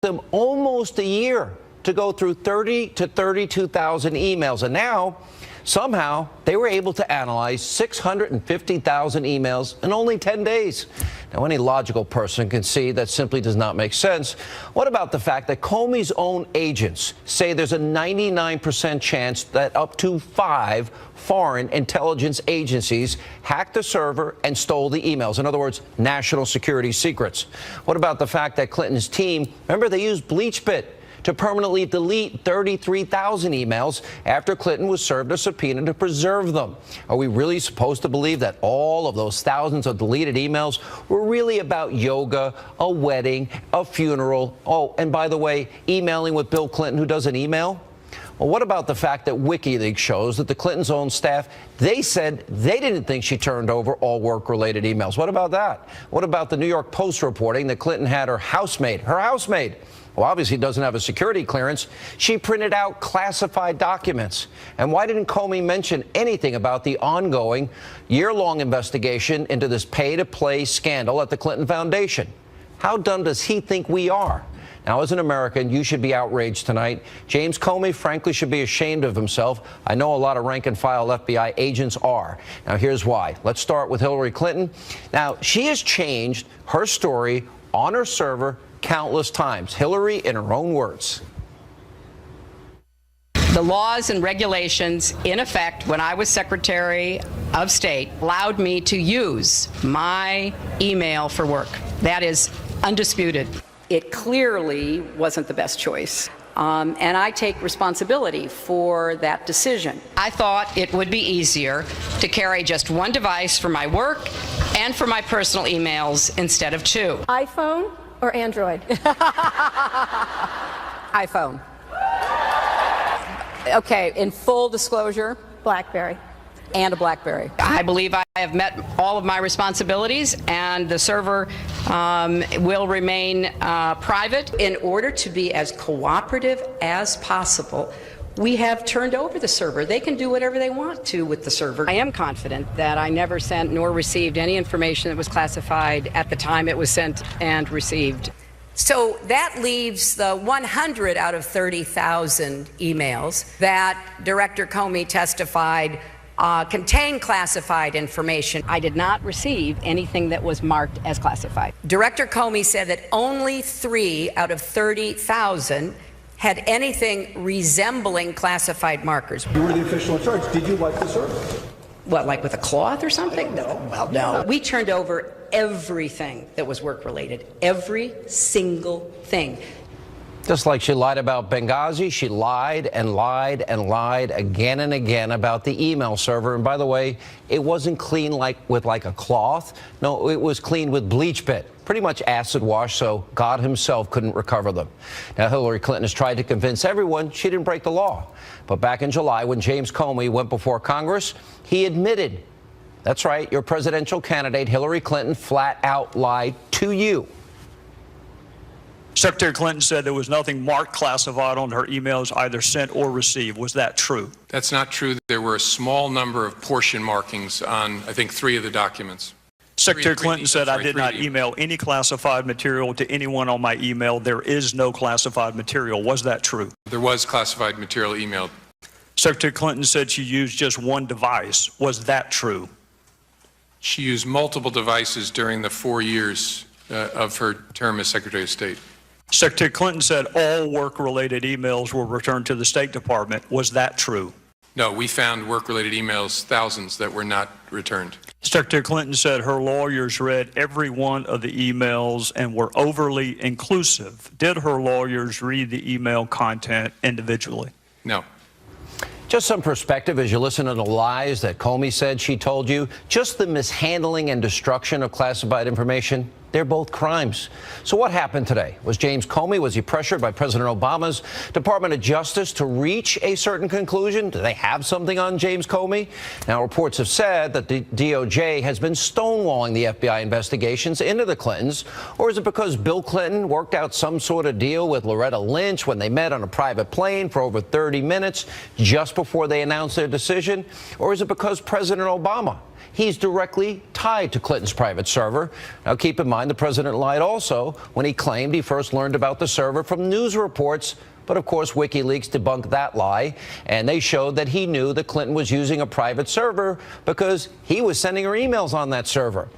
them almost a year to go through 30 to 32,000 emails. And now, somehow, they were able to analyze 650,000 emails in only 10 days. Now, any logical person can see that simply does not make sense. What about the fact that Comey's own agents say there's a 99% chance that up to 5 foreign intelligence agencies hacked the server and stole the emails? In other words, national security secrets. What about the fact that Clinton's team, remember, they used BleachBit to permanently delete 33,000 emails after Clinton was served a subpoena to preserve them? Are we really supposed to believe that all of those thousands of deleted emails were really about yoga, a wedding, a funeral? Oh, and by the way, emailing with Bill Clinton, who doesn't email? Well, what about the fact that WikiLeaks shows that the Clintons' own staff, they said they didn't think she turned over all work-related emails? What about that? What about the New York Post reporting that Clinton had her housemaid, who obviously doesn't have a security clearance, she printed out classified documents? And why didn't Comey mention anything about the ongoing year-long investigation into this pay-to-play scandal at the Clinton Foundation? How dumb does he think we are? Now, as an American, you should be outraged tonight. James Comey, frankly, should be ashamed of himself. I know a lot of rank-and-file FBI agents are. Now, here's why. Let's start with Hillary Clinton. Now, she has changed her story on her server countless times. Hillary, in her own words. The laws and regulations in effect when I was Secretary of State allowed me to use my email for work. That is undisputed. It clearly wasn't the best choice. And I take responsibility for that decision. I thought it would be easier to carry just one device for my work and for my personal emails instead of 2. iPhone or Android? iPhone. Okay, in full disclosure, BlackBerry. and a BlackBerry. I believe I have met all of my responsibilities, and the server will remain private. In order to be as cooperative as possible, we have turned over the server. They can do whatever they want to with the server. I am confident that I never sent nor received any information that was classified at the time it was sent and received. So that leaves the 100 out of 30,000 emails that Director Comey testified contain classified information. I did not receive anything that was marked as classified. Director Comey said that only 3 out of 30,000 had anything resembling classified markers. You were the official in charge. Did you wipe the server? What, like with a cloth or something? No. Well, no. We turned over everything that was work-related. Every single thing. Just like she lied about Benghazi, she lied and lied and lied again and again about the email server. And by the way, it wasn't cleaned with a cloth. No, it was cleaned with BleachBit, pretty much acid wash, so God himself couldn't recover them. Now, Hillary Clinton has tried to convince everyone she didn't break the law. But back in July, when James Comey went before Congress, he admitted, that's right, your presidential candidate, Hillary Clinton, flat out lied to you. Secretary Clinton said there was nothing marked classified on her emails either sent or received. Was that true? That's not true. There were a small number of portion markings on, I think, 3 of the documents. Secretary Clinton said I did not email any classified material to anyone on my email. There is no classified material. Was that true? There was classified material emailed. Secretary Clinton said she used just one device. Was that true? She used multiple devices during the 4 years of her term as Secretary of State. Secretary Clinton said all work-related emails were returned to the State Department. Was that true? No, we found work-related emails, thousands, that were not returned. Secretary Clinton said her lawyers read every one of the emails and were overly inclusive. Did her lawyers read the email content individually? No. Just some perspective as you listen to the lies that Comey said she told you. Just the mishandling and destruction of classified information. They're both crimes. So what happened today? Was James Comey, was he pressured by President Obama's Department of Justice to reach a certain conclusion? Do they have something on James Comey? Now, reports have said that the DOJ has been stonewalling the FBI investigations into the Clintons. Or is it because Bill Clinton worked out some sort of deal with Loretta Lynch when they met on a private plane for over 30 minutes just before they announced their decision? Or is it because President Obama He's directly tied to Clinton's private server. Now, keep in mind, the president lied also when he claimed he first learned about the server from news reports. But of course, WikiLeaks debunked that lie, and they showed that he knew that Clinton was using a private server because he was sending her emails on that server.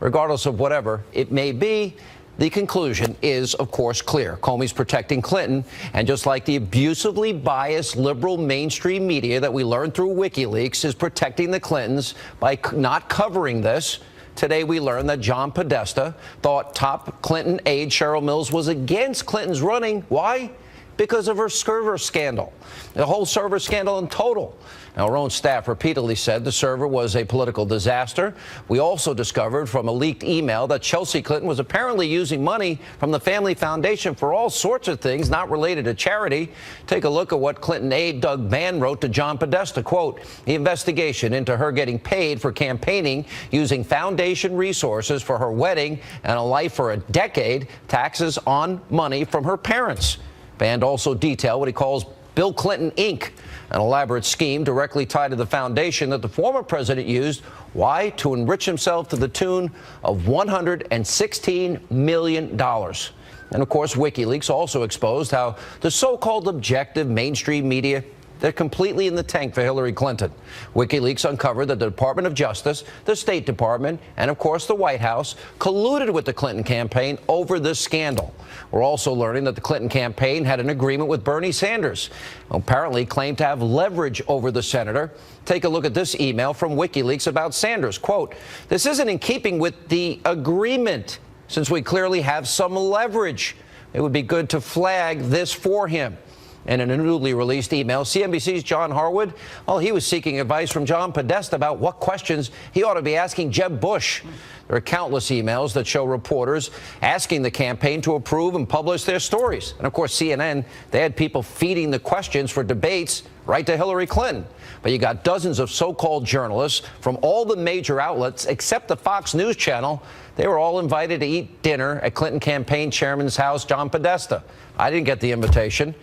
Regardless of whatever it may be, the conclusion is, of course, clear. Comey's protecting Clinton, and just like the abusively biased liberal mainstream media that we learned through WikiLeaks is protecting the Clintons by not covering this, today we learned that John Podesta thought top Clinton aide Cheryl Mills was against Clinton's running. Why? Because of her server scandal, the whole server scandal in total. Now, her own staff repeatedly said the server was a political disaster. We also discovered from a leaked email that Chelsea Clinton was apparently using money from the family foundation for all sorts of things not related to charity. Take a look at what Clinton aide Doug Mann wrote to John Podesta. Quote, the investigation into her getting paid for campaigning using foundation resources for her wedding and a life for a decade, taxes on money from her parents. Band also detailed what he calls Bill Clinton, Inc., an elaborate scheme directly tied to the foundation that the former president used. Why? To enrich himself to the tune of $116 million. And of course, WikiLeaks also exposed how the so-called objective mainstream media, they're completely in the tank for Hillary Clinton. WikiLeaks uncovered that the Department of Justice, the State Department, and of course the White House colluded with the Clinton campaign over this scandal. We're also learning that the Clinton campaign had an agreement with Bernie Sanders, who apparently claimed to have leverage over the senator. Take a look at this email from WikiLeaks about Sanders. Quote, this isn't in keeping with the agreement, since we clearly have some leverage. It would be good to flag this for him. And in a newly released email, CNBC's John Harwood, well, he was seeking advice from John Podesta about what questions he ought to be asking Jeb Bush. There are countless emails that show reporters asking the campaign to approve and publish their stories. And of course, CNN, they had people feeding the questions for debates right to Hillary Clinton. But you got dozens of so-called journalists from all the major outlets except the Fox News channel. They were all invited to eat dinner at Clinton campaign chairman's house, John Podesta. I didn't get the invitation.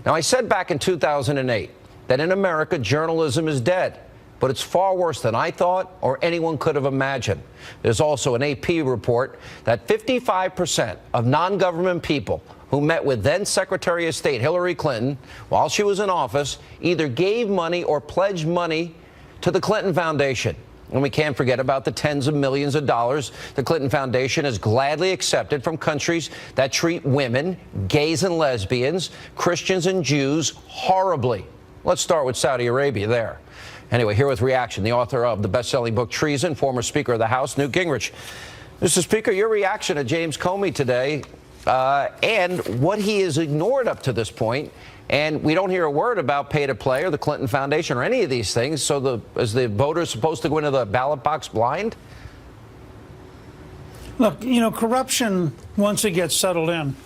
Now, I said back in 2008 that in America, journalism is dead. But it's far worse than I thought or anyone could have imagined. There's also an AP report that 55% of non-government people who met with then Secretary of State Hillary Clinton while she was in office either gave money or pledged money to the Clinton Foundation. And we can't forget about the tens of millions of dollars the Clinton Foundation has gladly accepted from countries that treat women, gays and lesbians, Christians and Jews horribly. Let's start with Saudi Arabia there. Anyway, here with reaction, the author of the best-selling book Treason, former Speaker of the House, Newt Gingrich. Mr. Speaker, your reaction to James Comey today and what he has ignored up to this point. And we don't hear a word about pay-to-play or the Clinton Foundation or any of these things. So is the voters supposed to go into the ballot box blind? Look, you know, corruption, once it gets settled in,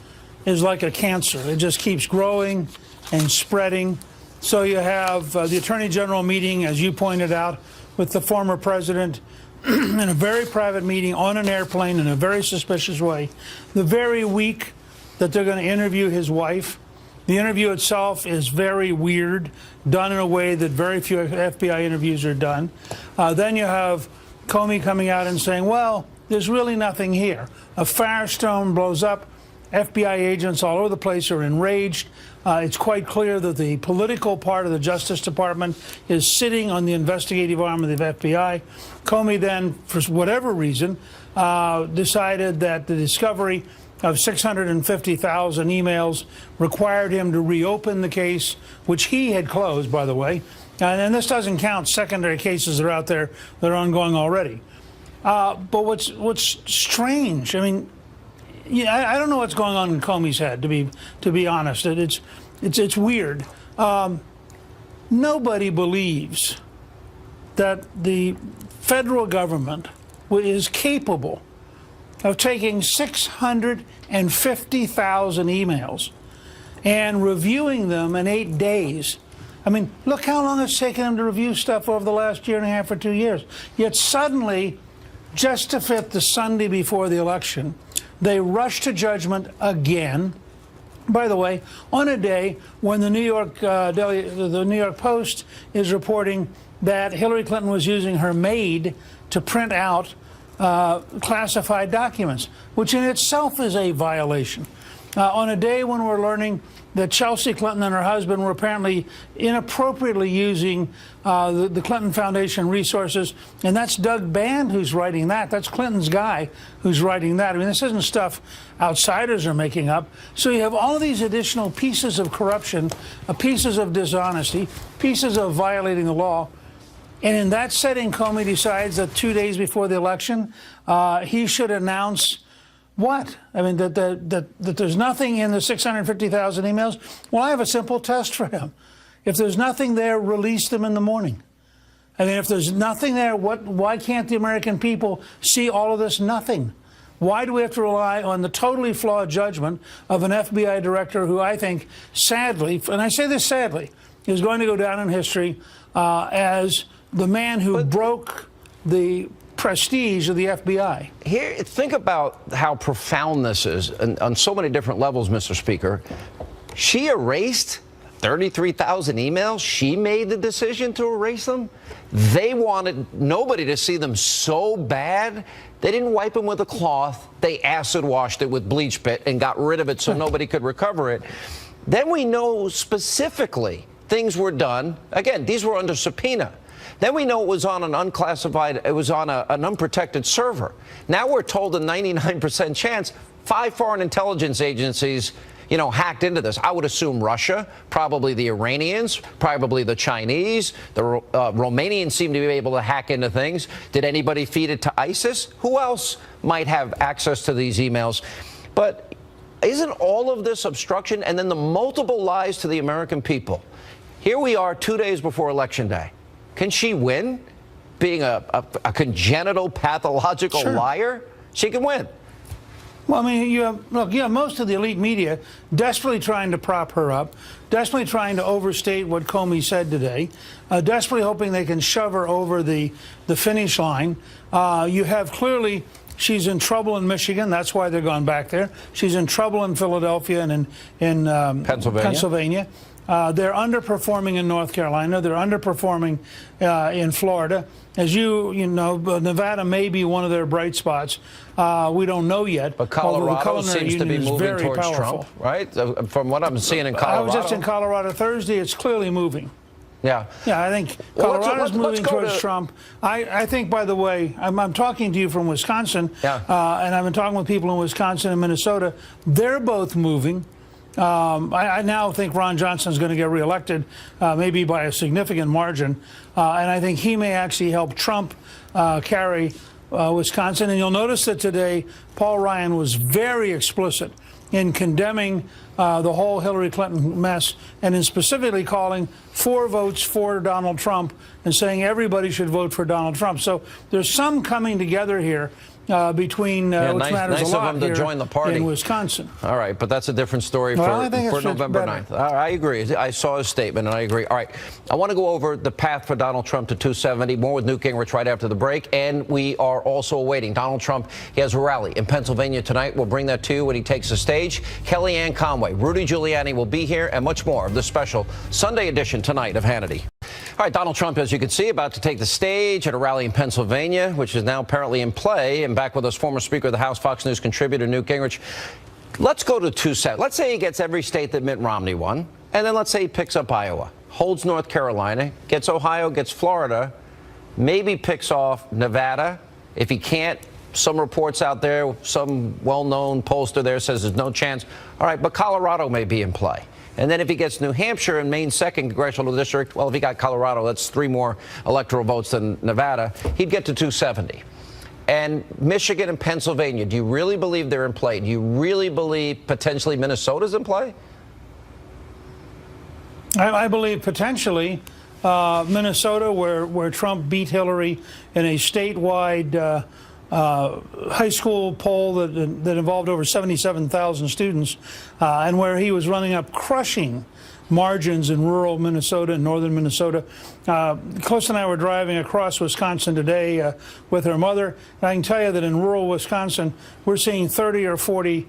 is like a cancer. It just keeps growing and spreading. So you have the Attorney General meeting, as you pointed out, with the former president in a very private meeting on an airplane in a very suspicious way. The very week that they're going to interview his wife, the interview itself is very weird, done in a way that very few FBI interviews are done. Then you have Comey coming out and saying, well, there's really nothing here. A firestorm blows up. FBI agents all over the place are enraged. It's quite clear that the political part of the Justice Department is sitting on the investigative arm of the FBI. Comey then, for whatever reason, decided that the discovery of 650,000 emails required him to reopen the case, which he had closed, by the way. And this doesn't count secondary cases that are out there that are ongoing already. But what's strange, I mean, yeah, I don't know what's going on in Comey's head, to be honest. It's weird. Nobody believes that the federal government is capable of taking 650,000 emails and reviewing them in 8 days. I mean, look how long it's taken them to review stuff over the last year and a half or 2 years. Yet suddenly, just to fit the Sunday before the election, they rush to judgment again. By the way, on a day when the New York Post is reporting that Hillary Clinton was using her maid to print out classified documents, which in itself is a violation. On a day when we're learning that Chelsea Clinton and her husband were apparently inappropriately using the Clinton Foundation resources, and that's Doug Band who's writing that. That's Clinton's guy who's writing that. I mean, this isn't stuff outsiders are making up. So you have all of these additional pieces of corruption, pieces of dishonesty, pieces of violating the law. And in that setting, Comey decides that 2 days before the election, he should announce what? I mean, that there's nothing in the 650,000 emails? Well, I have a simple test for him. If there's nothing there, release them in the morning. I mean, if there's nothing there, why can't the American people see all of this nothing? Why do we have to rely on the totally flawed judgment of an FBI director who I think, sadly, and I say this sadly, is going to go down in history as the man who broke the prestige of the FBI. Here, think about how profound this is on so many different levels, Mr. Speaker. She erased 33,000 emails. She made the decision to erase them. They wanted nobody to see them so bad. They didn't wipe them with a cloth. They acid washed it with bleach pit and got rid of it so nobody could recover it. Then we know specifically things were done. Again, these were under subpoena. Then we know it was on an unclassified, it was on an unprotected server. Now we're told a 99% chance 5 foreign intelligence agencies, hacked into this. I would assume Russia, probably the Iranians, probably the Chinese. The Romanians seem to be able to hack into things. Did anybody feed it to ISIS? Who else might have access to these emails? But isn't all of this obstruction and then the multiple lies to the American people? Here we are 2 days before Election Day. Can she win being a congenital, pathological liar? She can win. Well, I mean, you have most of the elite media desperately trying to prop her up, desperately trying to overstate what Comey said today, desperately hoping they can shove her over the finish line. You have clearly she's in trouble in Michigan. That's why they're going back there. She's in trouble in Philadelphia and in Pennsylvania. They're underperforming in North Carolina. They're underperforming in Florida. As you know, Nevada may be one of their bright spots. We don't know yet. But Colorado seems to be moving towards powerful. Trump, right? From what I'm seeing in Colorado. I was just in Colorado Thursday. It's clearly moving. Yeah. Yeah, I think Colorado's moving towards Trump. I think, by the way, I'm talking to you from Wisconsin, and I've been talking with people in Wisconsin and Minnesota. They're both moving. I now think Ron Johnson is going to get reelected, maybe by a significant margin, and I think he may actually help Trump carry Wisconsin. And you'll notice that today Paul Ryan was very explicit in condemning the whole Hillary Clinton mess, and in specifically calling 4 votes for Donald Trump and saying everybody should vote for Donald Trump. So there's some coming together here. Between which matters a lot of them to join the party in Wisconsin. All right, but that's a different story for November 9th. I agree. I saw his statement, and I agree. All right, I want to go over the path for Donald Trump to 270. More with Newt Gingrich right after the break, and we are also awaiting Donald Trump. He has a rally in Pennsylvania tonight. We'll bring that to you when he takes the stage. Kellyanne Conway, Rudy Giuliani will be here, and much more of the special Sunday edition tonight of Hannity. All right, Donald Trump, as you can see, about to take the stage at a rally in Pennsylvania, which is now apparently in play. And back with us, former Speaker of the House, Fox News contributor Newt Gingrich. Let's go to 270. Let's say he gets every state that Mitt Romney won, and then let's say he picks up Iowa, holds North Carolina, gets Ohio, gets Florida, maybe picks off Nevada. If he can't, some reports out there, some well-known pollster there says there's no chance. All right, but Colorado may be in play. And then if he gets New Hampshire and Maine's 2nd congressional district, well, if he got Colorado, that's 3 more electoral votes than Nevada, he'd get to 270. And Michigan and Pennsylvania, do you really believe they're in play? Do you really believe potentially Minnesota's in play? I believe potentially Minnesota, where Trump beat Hillary in a statewide high school poll that involved over 77,000 students, and where he was running up crushing margins in rural Minnesota and northern Minnesota. Close and I were driving across Wisconsin today with her mother, and I can tell you that in rural Wisconsin, we're seeing 30 or 40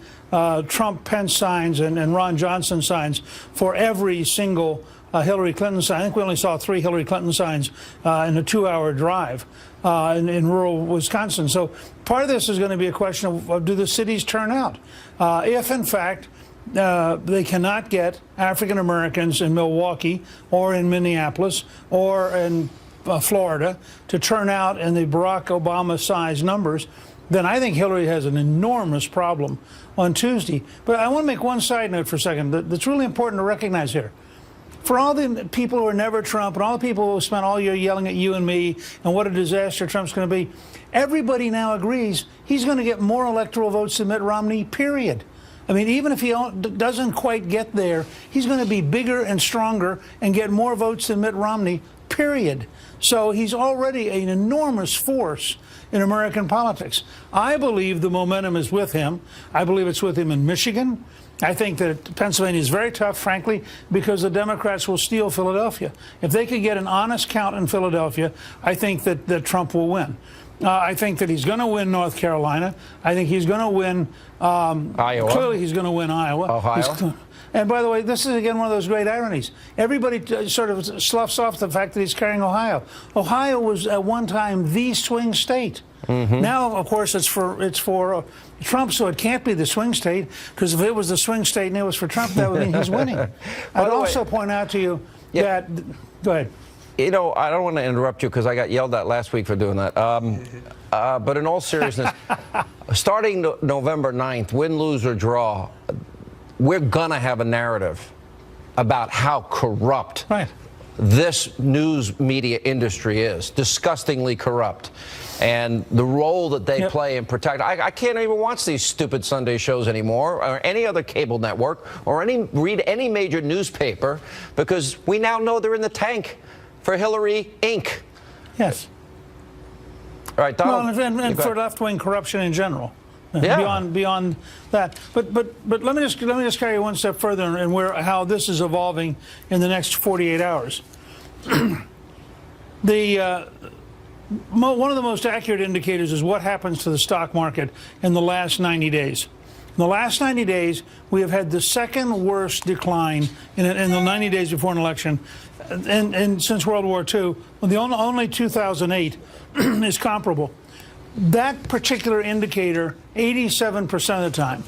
Trump-Pence signs and Ron Johnson signs for every single Hillary Clinton sign. I think we only saw 3 Hillary Clinton signs in a 2-hour drive. in rural Wisconsin. So part of this is going to be a question of do the cities turn out? If, in fact, they cannot get African Americans in Milwaukee or in Minneapolis or in Florida to turn out in the Barack Obama-sized numbers, then I think Hillary has an enormous problem on Tuesday. But I want to make one side note for a second that's really important to recognize here. For all the people who are never Trump and all the people who spent all year yelling at you and me and what a disaster Trump's going to be, everybody now agrees he's going to get more electoral votes than Mitt Romney, period. I mean, even if he doesn't quite get there, he's going to be bigger and stronger and get more votes than Mitt Romney, period. So he's already an enormous force in American politics. I believe the momentum is with him. I believe it's with him in Michigan. I think that Pennsylvania is very tough, frankly, because the Democrats will steal Philadelphia. If they could get an honest count in Philadelphia, I think that Trump will win. I think that he's going to win North Carolina. I think he's going to win Iowa. Clearly, he's going to win Iowa. Ohio. And by the way, this is again one of those great ironies. Everybody sort of sloughs off the fact that he's carrying Ohio. Ohio was at one time the swing state. Now, of course, it's for Trump, so it can't be the swing state, because if it was the swing state and it was for Trump, that would mean he's winning. I'd also point out to you that. Go ahead. You know, I don't want to interrupt you because I got yelled at last week for doing that. But in all seriousness, starting November 9th, win, lose, or draw, we're going to have a narrative about how corrupt this news media industry is. Disgustingly corrupt. And the role that they play in protect. I can't even watch these stupid Sunday shows anymore, or any other cable network, or read any major newspaper, because we now know they're in the tank for Hillary Inc. Yes. All right, Donald. Well, and for left-wing corruption in general. Yeah. Beyond that, but let me just carry one step further and how this is evolving in the next 48 hours. One of the most accurate indicators is what happens to the stock market in the last 90 days. In the last 90 days, we have had the second worst decline in the 90 days before an election, and since World War II. The only 2008 is comparable. That particular indicator, 87% of the time,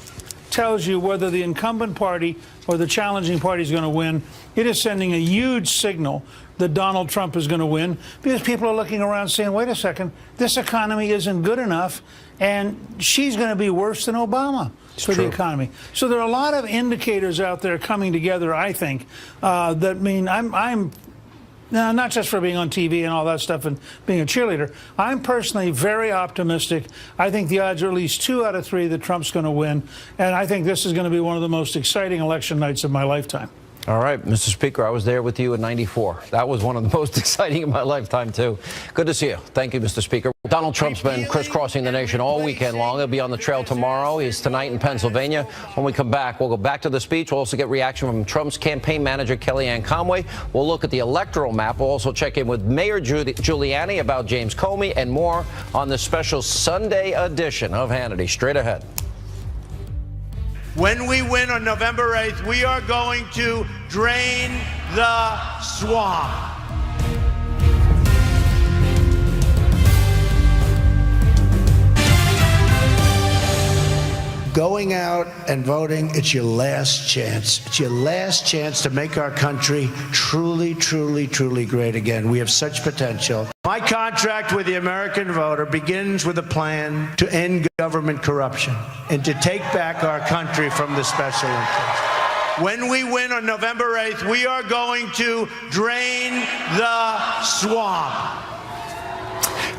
tells you whether the incumbent party or the challenging party is going to win. It is sending a huge signal that Donald Trump is going to win, because people are looking around saying, wait a second, this economy isn't good enough, and she's going to be worse than Obama for the economy. So there are a lot of indicators out there coming together, I think, that mean I'm now, not just for being on TV and all that stuff and being a cheerleader. I'm personally very optimistic. I think the odds are at least 2 out of 3 that Trump's going to win. And I think this is going to be one of the most exciting election nights of my lifetime. All right, Mr. Speaker, I was there with you in '94. That was one of the most exciting in my lifetime, too. Good to see you. Thank you, Mr. Speaker. Donald Trump's been crisscrossing the nation all weekend long. He'll be on the trail tomorrow. He's tonight in Pennsylvania. When we come back, we'll go back to the speech. We'll also get reaction from Trump's campaign manager, Kellyanne Conway. We'll look at the electoral map. We'll also check in with Mayor Giuliani about James Comey and more on this special Sunday edition of Hannity. Straight ahead. When we win on November 8th, we are going to drain the swamp. Going out and voting, it's your last chance. It's your last chance to make our country truly, truly, truly great again. We have such potential. My contract with the American voter begins with a plan to end government corruption and to take back our country from the special interests. When we win on November 8th, we are going to drain the swamp.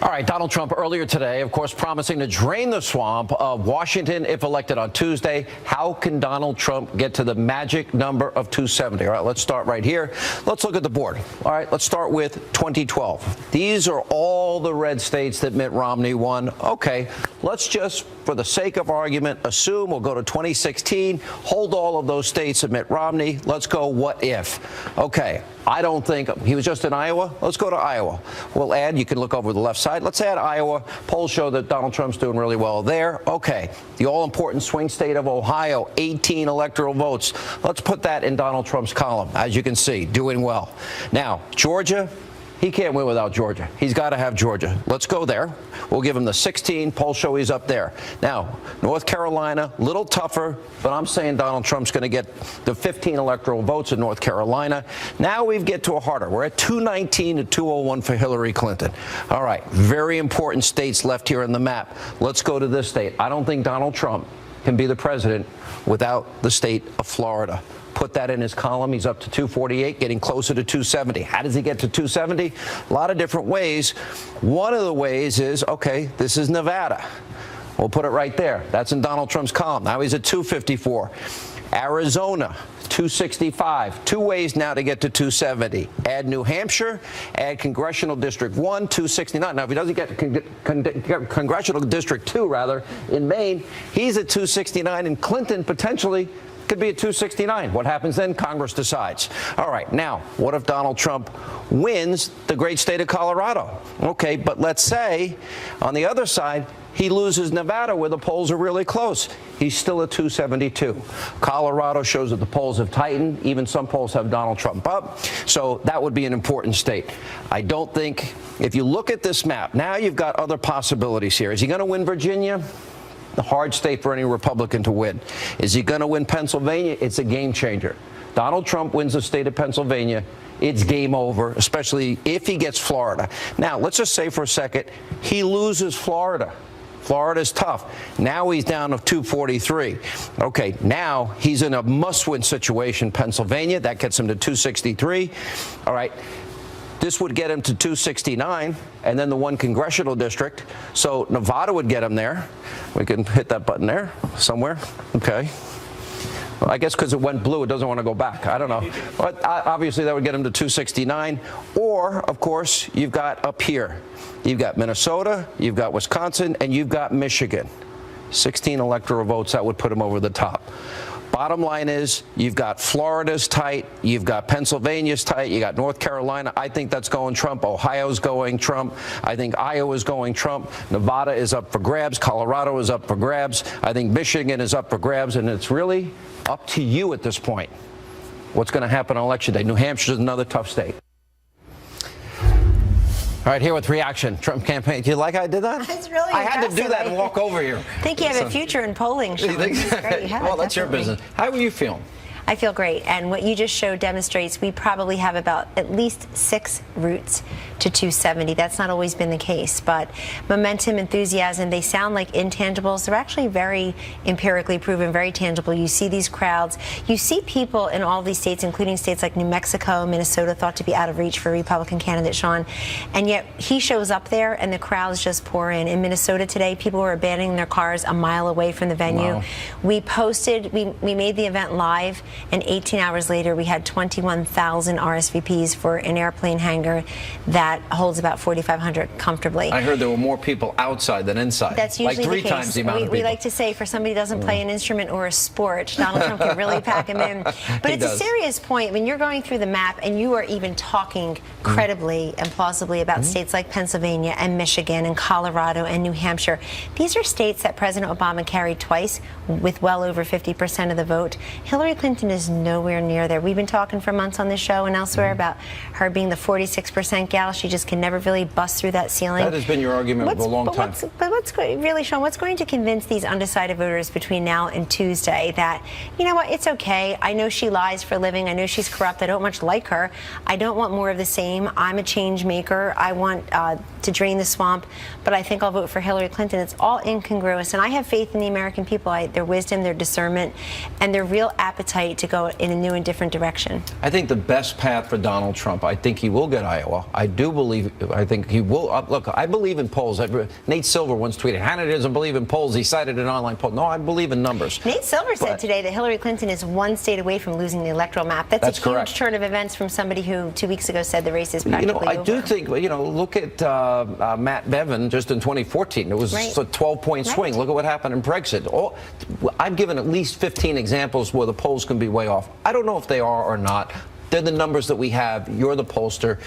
All right, Donald Trump earlier today, of course, promising to drain the swamp of Washington if elected on Tuesday. How can Donald Trump get to the magic number of 270? All right, let's start right here. Let's look at the board. All right, let's start with 2012. These are all the red states that Mitt Romney won. Okay, let's just, for the sake of argument, assume we'll go to 2016, hold all of those states at Mitt Romney. Let's go what if. Okay, I don't think he was just in Iowa. Let's go to Iowa. We'll add, you can look over the left side. Let's add Iowa. Polls show that Donald Trump's doing really well there. Okay, the all-important swing state of Ohio, 18 electoral votes. Let's put that in Donald Trump's column. As you can see, doing well. Now, Georgia, He can't win without Georgia. He's got to have Georgia. Let's go there. We'll give him the 16. Polls show he's up there. Now, North Carolina, little tougher, but I'm saying Donald Trump's going to get the 15 electoral votes in North Carolina. Now we get to a harder. We're at 219 to 201 for Hillary Clinton. All right, very important states left here on the map. Let's go to this state. I don't think Donald Trump can be the president without the state of Florida. Put that in his column. He's up to 248, getting closer to 270. How does he get to 270? A lot of different ways. One of the ways is, okay, this is Nevada. We'll put it right there. That's in Donald Trump's column. Now he's at 254. Arizona, 265. Two ways now to get to 270. Add New Hampshire, add Congressional District 1, 269. Now, if he doesn't get Congressional District 2, rather, in Maine, he's at 269, and Clinton potentially could be at 269. What happens then? Congress decides. All right, now, what if Donald Trump wins the great state of Colorado? Okay, but let's say, on the other side, he loses Nevada, where the polls are really close. He's still at 272. Colorado shows that the polls have tightened. Even some polls have Donald Trump up. So that would be an important state. I don't think, if you look at this map, now you've got other possibilities here. Is he going to win Virginia? The hard state for any Republican to win. Is he going to win Pennsylvania? It's a game changer. Donald Trump wins the state of Pennsylvania, it's game over, especially if he gets Florida. Now, let's just say for a second, he loses Florida. Florida's tough. Now he's down to 243. Okay, now he's in a must-win situation. Pennsylvania, that gets him to 263. All right. This would get him to 269, and then the one congressional district. So Nevada would get him there. We can hit that button there somewhere. Okay. Well, I guess because it went blue, it doesn't want to go back. I don't know. But obviously, that would get him to 269. Or, of course, you've got up here. You've got Minnesota, you've got Wisconsin, and you've got Michigan. 16 electoral votes, that would put him over the top. Bottom line is, you've got Florida's tight, you've got Pennsylvania's tight, you got North Carolina. I think that's going Trump. Ohio's going Trump. I think Iowa's going Trump. Nevada is up for grabs. Colorado is up for grabs. I think Michigan is up for grabs, and it's really up to you at this point. What's going to happen on Election Day? New Hampshire's another tough state. All right, here with reaction, Trump campaign. Do you like how I did that? It's really I had to do that and walk over here. I think you have a future in polling, Sean. Great, well, that's your business. How are you feeling? I feel great, and what you just showed demonstrates we probably have about at least 6 routes to 270. That's not always been the case, but momentum, enthusiasm, they sound like intangibles. They're actually very empirically proven, very tangible. You see these crowds. You see people in all these states, including states like New Mexico, Minnesota, thought to be out of reach for a Republican candidate, Sean, and yet he shows up there and the crowds just pour in. In Minnesota today, people were abandoning their cars a mile away from the venue. Wow. We posted, we made the event live, and 18 hours later, we had 21,000 RSVPs for an airplane hangar that holds about 4,500 comfortably. I heard there were more people outside than inside. That's usually like 3 the case. times the amount of people. We like to say, for somebody who doesn't play an instrument or a sport, Donald Trump can really pack him in. But it's a serious point. When you're going through the map and you are even talking credibly and plausibly about states like Pennsylvania and Michigan and Colorado and New Hampshire, these are states that President Obama carried twice with well over 50% of the vote. Hillary Clinton is nowhere near there. We've been talking for months on this show and elsewhere about her being the 46% gal. She just can never really bust through that ceiling. That has been your argument for a long time. Really, Sean, what's going to convince these undecided voters between now and Tuesday that, you know what, it's okay. I know she lies for a living. I know she's corrupt. I don't much like her. I don't want more of the same. I'm a change maker. I want to drain the swamp, but I think I'll vote for Hillary Clinton. It's all incongruous, and I have faith in the American people, their wisdom, their discernment, and their real appetite to go in a new and different direction. I think the best path for Donald Trump, I think he will get Iowa. I think he will. Look, I believe in polls. Nate Silver once tweeted, Hannity doesn't believe in polls. He cited an online poll. No, I believe in numbers. Nate Silver said today that Hillary Clinton is 1 state away from losing the electoral map. That's a huge turn of events from somebody who 2 weeks ago said the race is practically over. I do think, look at Matt Bevin just in 2014. It was a 12-point swing. Look at what happened in Brexit. I've given at least 15 examples where the polls can be way off. I don't know if they are or not. They're the numbers that we have. You're the pollster.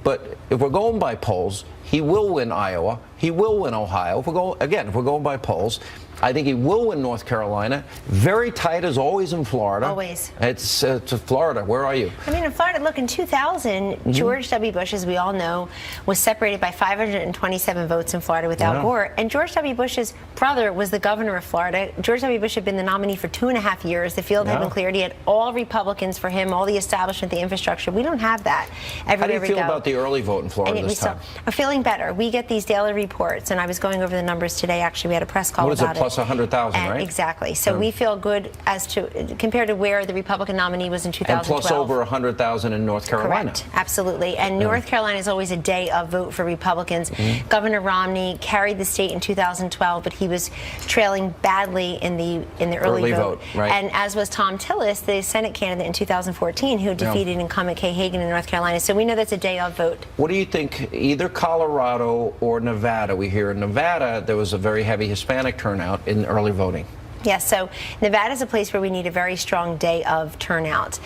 But if we're going by polls, he will win Iowa. He will win Ohio. If we're going by polls, I think he will win North Carolina. Very tight as always in Florida. Always. It's Florida. Where are you? I mean, in Florida, look, in 2000, George W. Bush, as we all know, was separated by 527 votes in Florida with Al Gore. And George W. Bush's brother was the governor of Florida. George W. Bush had been the nominee for 2.5 years. The field had been cleared. He had all Republicans for him, all the establishment, the infrastructure. We don't have that. How do you feel about the early vote in Florida this time? I'm feeling better. We get these daily reports, and I was going over the numbers today. Actually, we had a press call about it. Plus 100,000, right? Exactly. So we feel good as to compared to where the Republican nominee was in 2012. And plus over 100,000 in North Carolina. Correct. Absolutely. And North Carolina is always a day of vote for Republicans. Governor Romney carried the state in 2012, but he was trailing badly in the early vote. Right. And as was Tom Tillis, the Senate candidate in 2014, who defeated incumbent Kay Hagan in North Carolina. So we know that's a day of vote. What do you think, either Colorado or Nevada? We hear in Nevada there was a very heavy Hispanic turnout in early voting. Yes, so Nevada is a place where we need a very strong day of turnout,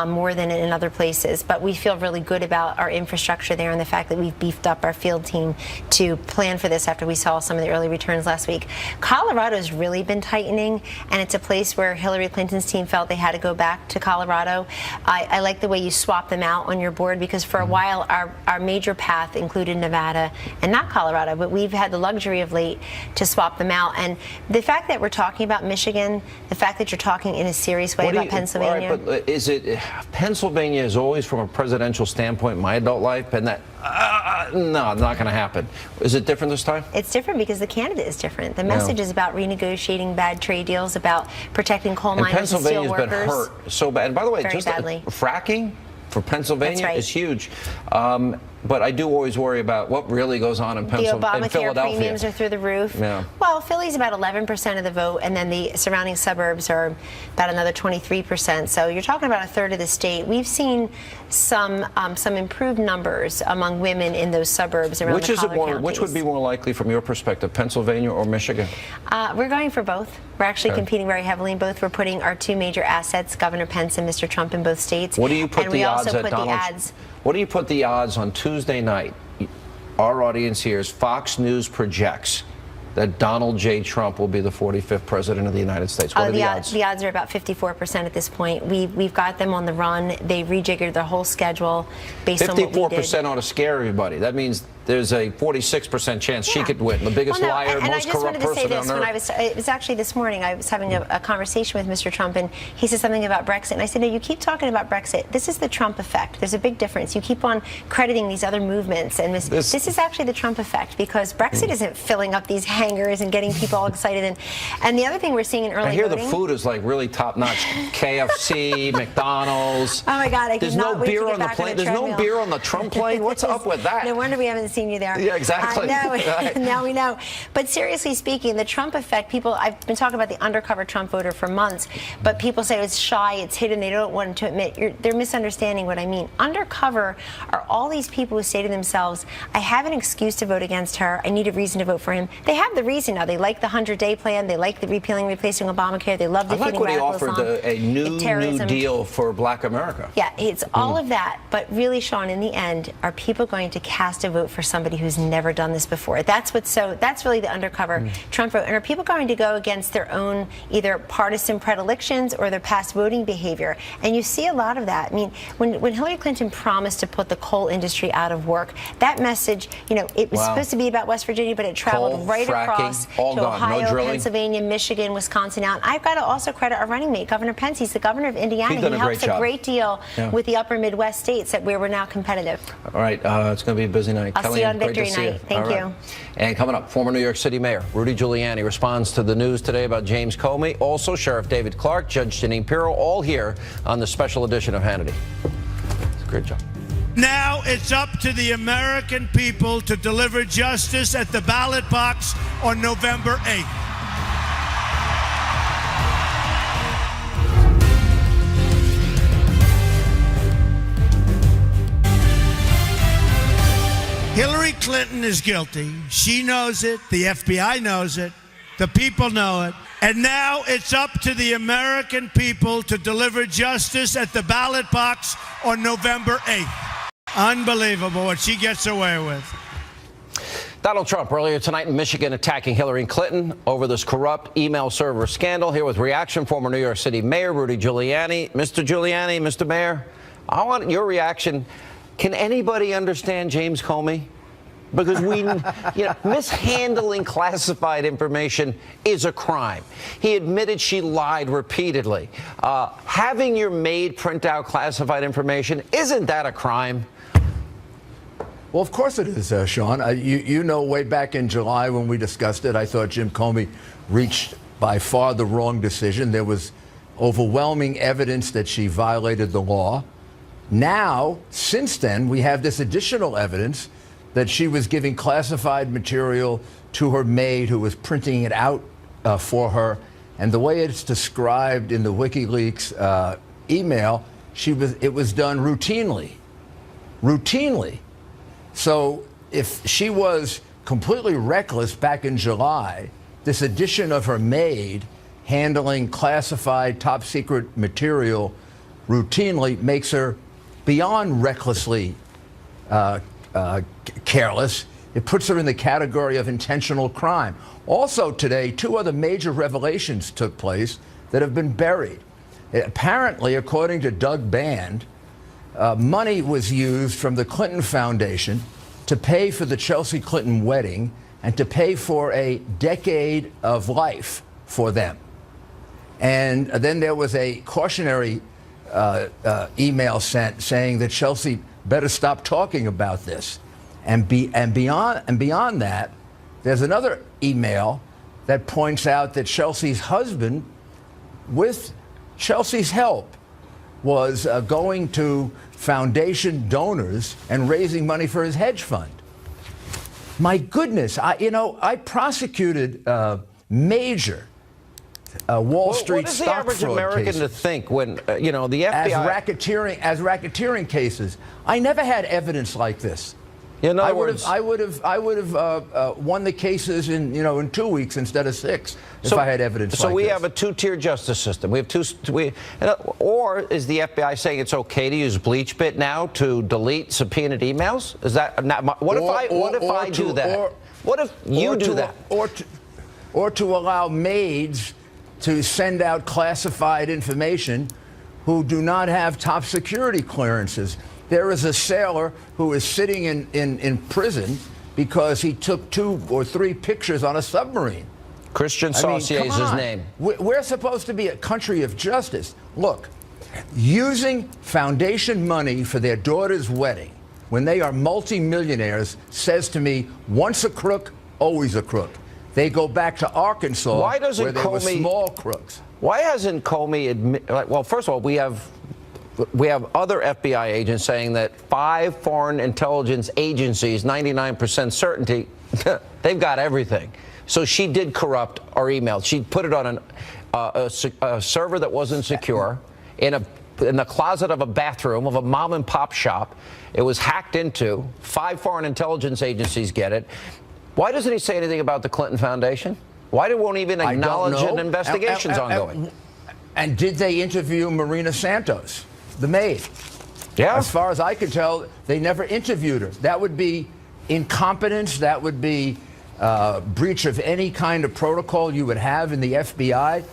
more than in other places. But we feel really good about our infrastructure there and the fact that we've beefed up our field team to plan for this after we saw some of the early returns last week. Colorado's really been tightening, and it's a place where Hillary Clinton's team felt they had to go back to Colorado. I like the way you swap them out on your board, because for a while our major path included Nevada and not Colorado, but we've had the luxury of late to swap them out. And the fact that we're talking about Michigan, the fact that you're talking in a serious way about Pennsylvania. All right, but is it Pennsylvania is always from a presidential standpoint, my adult life, and that no, not going to happen. Is it different this time? It's different because the candidate is different. The message is about renegotiating bad trade deals, about protecting coal miners and steel workers. Pennsylvania's been hurt so bad. And by the way, very just badly. Fracking for Pennsylvania is huge. But I do always worry about what really goes on in Pennsylvania. The Obamacare premiums are through the roof. Yeah. Well, Philly's about 11% of the vote, and then the surrounding suburbs are about another 23%. So you're talking about a third of the state. We've seen some improved numbers among women in those suburbs around the collar counties. Which would be more likely from your perspective, Pennsylvania or Michigan? We're going for both. We're actually competing very heavily in both. We're putting our two major assets, Governor Pence and Mr. Trump, in both states. What do you put the odds at, Donald? What do you put the odds on Tuesday night? Our audience here is Fox News projects that Donald J. Trump will be the 45th president of the United States. What are the odds? The odds are about 54% at this point. We've got them on the run. They rejiggered their whole schedule based on what we did. 54% ought to scare everybody. That means there's a 46% chance she could win. The biggest liar, most corrupt person on earth. It was actually this morning, I was having a conversation with Mr. Trump, and he said something about Brexit. And I said, no, you keep talking about Brexit. This is the Trump effect. There's a big difference. You keep on crediting these other movements. And this is actually the Trump effect, because Brexit isn't filling up these hangars and getting people all excited. And the other thing we're seeing in early voting. I hear the food is like really top-notch. KFC, McDonald's. Oh, my God. I There's no beer on the plane. There's no beer on the Trump plane. What's up with that? No wonder we haven't seen you there. Yeah, exactly. Now we know. But seriously speaking, the Trump effect, I've been talking about the undercover Trump voter for months, but people say it's shy, it's hidden, they don't want to admit. They're misunderstanding what I mean. Undercover are all these people who say to themselves, I have an excuse to vote against her, I need a reason to vote for him. They have the reason now. They like the 100-day plan, they like the repealing, replacing Obamacare, they love defeating radical Islam. I like what he offered, a new deal for Black America. Yeah, it's all of that. But really, Sean, in the end, are people going to cast a vote for somebody who's never done this before? That's really the undercover Trump vote. And are people going to go against their own either partisan predilections or their past voting behavior? And you see a lot of that. I mean, when Hillary Clinton promised to put the coal industry out of work, that message, it was supposed to be about West Virginia, but it traveled right across to Ohio, Pennsylvania, Michigan, Wisconsin out. And I've got to also credit our running mate, Governor Pence. He's the governor of Indiana. He helps a great deal with the upper Midwest states where we're now competitive. All right, it's going to be a busy night. I'll see you on Victory Night. Thank you. And coming up, former New York City Mayor Rudy Giuliani responds to the news today about James Comey. Also, Sheriff David Clark, Judge Jeanine Pirro, all here on the special edition of Hannity. It's a great job. Now it's up to the American people to deliver justice at the ballot box on November 8th. Hillary Clinton is guilty. She knows it. The FBI knows it. The people know it. And now it's up to the American people to deliver justice at the ballot box on November 8th. Unbelievable what she gets away with. Donald Trump earlier tonight in Michigan attacking Hillary Clinton over this corrupt email server scandal. Here with reaction, former New York City Mayor Rudy Giuliani. Mr. Giuliani, Mr. Mayor, I want your reaction. Can anybody understand James Comey? Because mishandling classified information is a crime. He admitted she lied repeatedly. Having your maid print out classified information, isn't that a crime? Well, of course it is, Sean. You know, way back in July when we discussed it, I thought Jim Comey reached by far the wrong decision. There was overwhelming evidence that she violated the law. Now, since then, we have this additional evidence that she was giving classified material to her maid who was printing it out for her. And the way it's described in the WikiLeaks email, it was done routinely. Routinely. So if she was completely reckless back in July, this addition of her maid handling classified top secret material routinely makes her beyond recklessly careless. It puts her in the category of intentional crime. Also today, two other major revelations took place that have been buried. Apparently, according to Doug Band, money was used from the Clinton Foundation to pay for the Chelsea Clinton wedding and to pay for a decade of life for them. And then there was a cautionary email sent saying that Chelsea better stop talking about this. And beyond that, there's another email that points out that Chelsea's husband, with Chelsea's help, was going to foundation donors and raising money for his hedge fund. My goodness, I prosecuted major Wall Street stock fraud cases. What is the average American to think when, the FBI... As racketeering cases. I never had evidence like this. In other words, I would have won the cases in 2 weeks instead of 6 if I had evidence. So like we this. have a two-tier justice system. We have or is the FBI saying it's okay to use BleachBit now to delete subpoenaed emails? Is that not? What if I do that? What if you do that? Or to allow maids to send out classified information who do not have top security clearances. There is a sailor who is sitting in prison because he took 2 or 3 pictures on a submarine. Christian Saucier is his name. We're supposed to be a country of justice. Look, using foundation money for their daughter's wedding when they are multimillionaires says to me, once a crook, always a crook. They go back to Arkansas where there were small crooks. Why hasn't Comey well, first of all, we have other FBI agents saying that 5 foreign intelligence agencies, 99% certainty, they've got everything. So she did corrupt our emails. She put it on a server that wasn't secure in the closet of a bathroom of a mom and pop shop. It was hacked into. 5 foreign intelligence agencies get it. Why doesn't he say anything about the Clinton Foundation? Why won't he even acknowledge an investigation's ongoing? And did they interview Marina Santos, the maid? Yeah. As far as I can tell, they never interviewed her. That would be incompetence. That would be breach of any kind of protocol you would have in the FBI.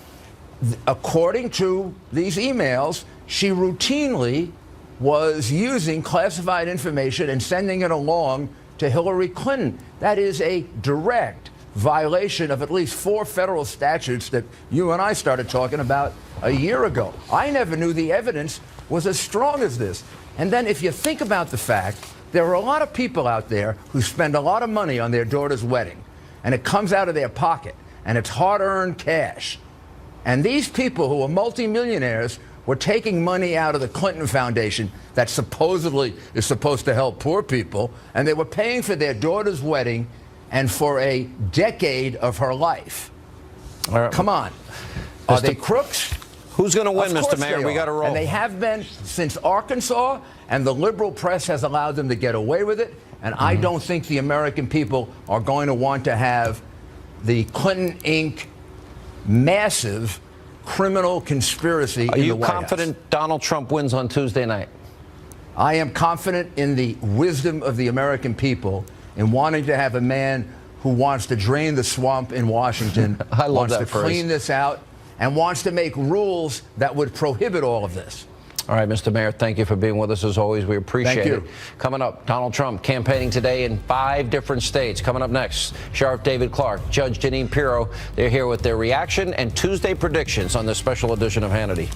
According to these emails, she routinely was using classified information and sending it along to Hillary Clinton. That is a direct violation of at least 4 federal statutes that you and I started talking about a year ago. I never knew the evidence was as strong as this. And then if you think about the fact, there are a lot of people out there who spend a lot of money on their daughter's wedding, and it comes out of their pocket, and it's hard-earned cash. And these people who are multimillionaires were taking money out of the Clinton Foundation that supposedly is supposed to help poor people, and they were paying for their daughter's wedding and for a decade of her life. Come on. Are they crooks? Who's going to win, Mr. Mayor? We got to roll. And they have been since Arkansas, and the liberal press has allowed them to get away with it. And I don't think the American people are going to want to have the Clinton Inc. massive criminal conspiracy in the White House. Are you confident Donald Trump wins on Tuesday night? I am confident in the wisdom of the American people in wanting to have a man who wants to drain the swamp in Washington, I love wants that to phrase. clean this out, and wants to make rules that would prohibit all of this. All right, Mr. Mayor, thank you for being with us as always. We appreciate Thank you. it. Coming up, Donald Trump campaigning today in 5 different states. Coming up next, Sheriff David Clark, Judge Jeanine Pirro. They're here with their reaction and Tuesday predictions on this special edition of Hannity.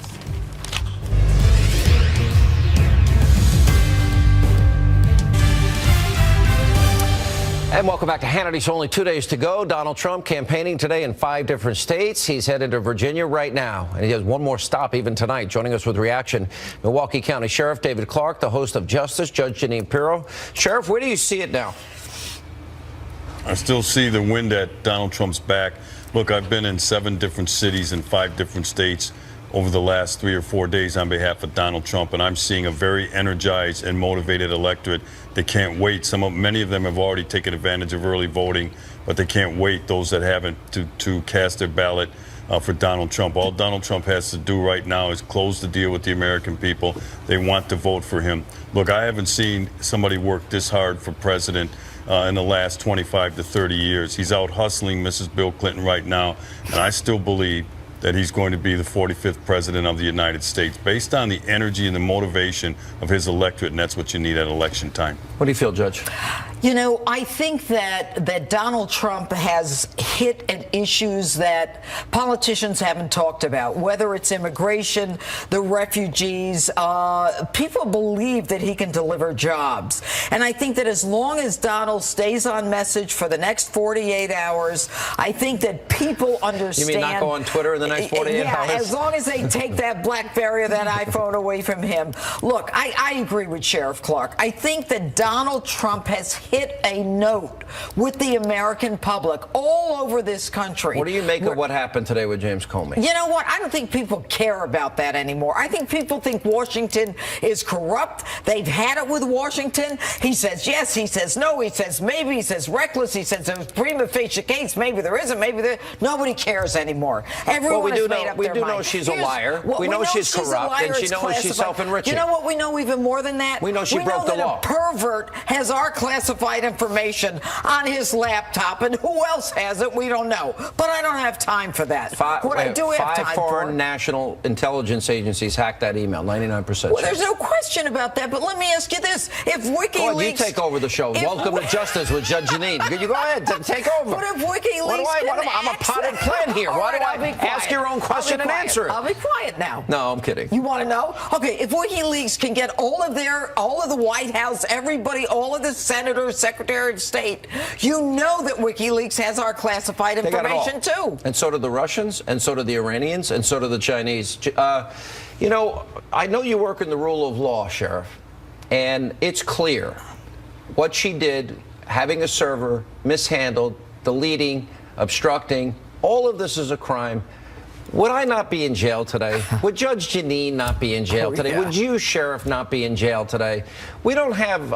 And welcome back to Hannity. So only 2 days to go. Donald Trump campaigning today in 5 different states. He's headed to Virginia right now, and he has one more stop even tonight. Joining us with reaction, Milwaukee County Sheriff David Clark, the host of Justice, Judge Jeanine Pirro. Sheriff, where do you see it now? I still see the wind at Donald Trump's back. Look, I've been in 7 different cities in 5 different states over the last 3 or 4 days on behalf of Donald Trump, and I'm seeing a very energized and motivated electorate. They can't wait. Many of them have already taken advantage of early voting, but they can't wait, those that haven't, to cast their ballot for Donald Trump. All Donald Trump has to do right now is close the deal with the American people. They want to vote for him. Look, I haven't seen somebody work this hard for president in the last 25 to 30 years. He's out hustling Mrs. Bill Clinton right now, and I still believe that he's going to be the 45th president of the United States based on the energy and the motivation of his electorate, and that's what you need at election time. What do you feel, Judge? You know, I think that Donald Trump has hit at issues that politicians haven't talked about, whether it's immigration, the refugees. People believe that he can deliver jobs. And I think that as long as Donald stays on message for the next 48 hours, I think that people understand. You mean not go on Twitter in the next 48 hours? Yeah, as long as they take that BlackBerry or that iPhone away from him. Look, I agree with Sheriff Clark. I think that Donald Trump has hit a note with the American public all over this country. What do you make of what happened today with James Comey? You know what? I don't think people care about that anymore. I think people think Washington is corrupt. They've had it with Washington. He says yes, he says no, he says maybe, he says reckless, he says there's prima facie case, maybe there isn't, maybe there. Nobody cares anymore. Everyone has made up their mind. We do know she's a liar. We know she's corrupt, and she knows she's self-enriching. You know what we know even more than that? We know she broke the law. A pervert has our classified information on his laptop, and who else has it? We don't know. But I don't have time for that. What I do have time for. 5 foreign national intelligence agencies hacked that email. 99%. Well, there's no question about that. But let me ask you this: if WikiLeaks, go ahead, you take over the show. Welcome to Justice with Judge Jeanine. You go ahead, take over. But if WikiLeaks, I'm a potted plant here. Why do I ask your own question and answer it? I'll be quiet now. No, I'm kidding. You want to know? Okay, if WikiLeaks can get all of the White House, everybody, all of the senators, Secretary of State, you know that WikiLeaks has our classified information too. And so do the Russians, and so do the Iranians, and so do the Chinese. You know, I know you work in the rule of law, Sheriff, and it's clear what she did, having a server mishandled, deleting, obstructing, all of this is a crime. Would I not be in jail today? Would Judge Jeanine not be in jail today? Yeah. Would you, Sheriff, not be in jail today? We don't have